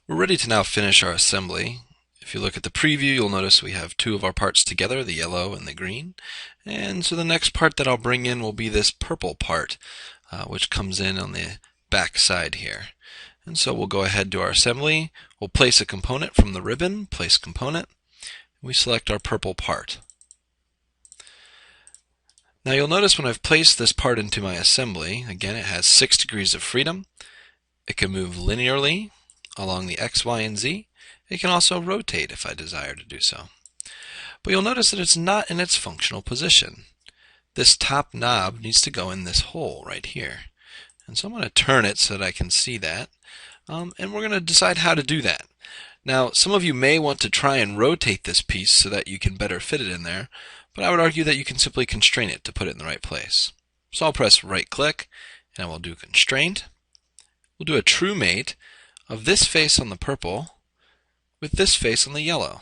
We're ready to now finish our assembly. If you look at the preview, you'll notice we have two of our parts together, the yellow and the green. And so the next part that I'll bring in will be this purple part, which comes in on the back side here. And so we'll go ahead to our assembly. We'll place a component from the ribbon, place component. We select our purple part. Now you'll notice when I've placed this part into my assembly, again it has 6 degrees of freedom. It can move linearly along the X, Y, and Z. It can also rotate if I desire to do so. But you'll notice that it's not in its functional position. This top knob needs to go in this hole right here. And so I'm going to turn it so that I can see that. And we're going to decide how to do that. Now, some of you may want to try and rotate this piece so that you can better fit it in there, but I would argue that you can simply constrain it to put it in the right place. So I'll press right click and I will do constraint. We'll do a true mate of this face on the purple with this face on the yellow.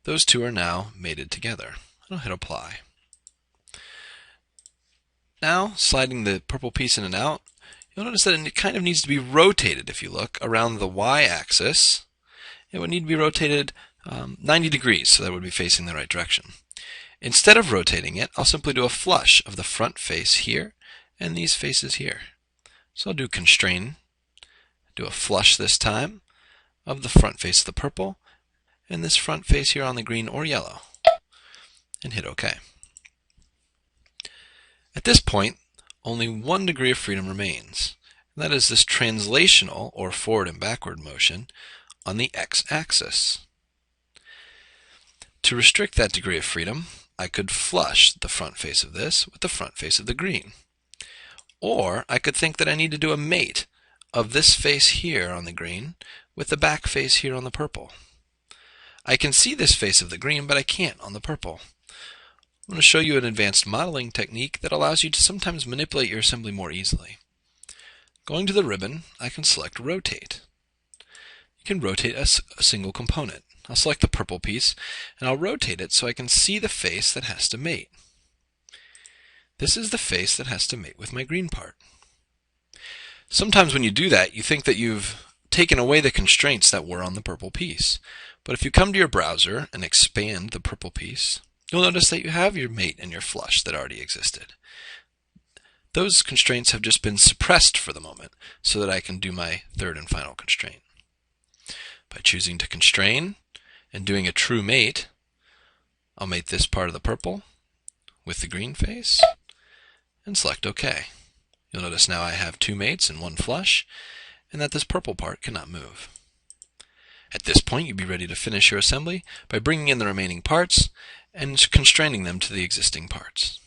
Those two are now mated together. I'll hit apply. Now, sliding the purple piece in and out, you'll notice that it kind of needs to be rotated. If you look around the y-axis, it would need to be rotated 90 degrees, so that would be facing the right direction. Instead of rotating it, I'll simply do a flush of the front face here and these faces here. So I'll do constrain, do a flush this time of the front face of the purple and this front face here on the green or yellow, and hit OK. At this point, only 1 degree of freedom remains, and that is this translational or forward and backward motion on the x-axis. To restrict that degree of freedom, I could flush the front face of this with the front face of the green. Or I could think that I need to do a mate of this face here on the green with the back face here on the purple. I can see this face of the green, but I can't on the purple. I'm going to show you an advanced modeling technique that allows you to sometimes manipulate your assembly more easily. Going to the ribbon, I can select Rotate. You can rotate a single component. I'll select the purple piece, and I'll rotate it so I can see the face that has to mate. This is the face that has to mate with my green part. Sometimes when you do that, you think that you've taken away the constraints that were on the purple piece. But if you come to your browser and expand the purple piece, you'll notice that you have your mate and your flush that already existed. Those constraints have just been suppressed for the moment so that I can do my third and final constraint. By choosing to constrain and doing a true mate, I'll mate this part of the purple with the green face and select OK. You'll notice now I have 2 mates and 1 flush, and that this purple part cannot move. At this point, you'd be ready to finish your assembly by bringing in the remaining parts and constraining them to the existing parts.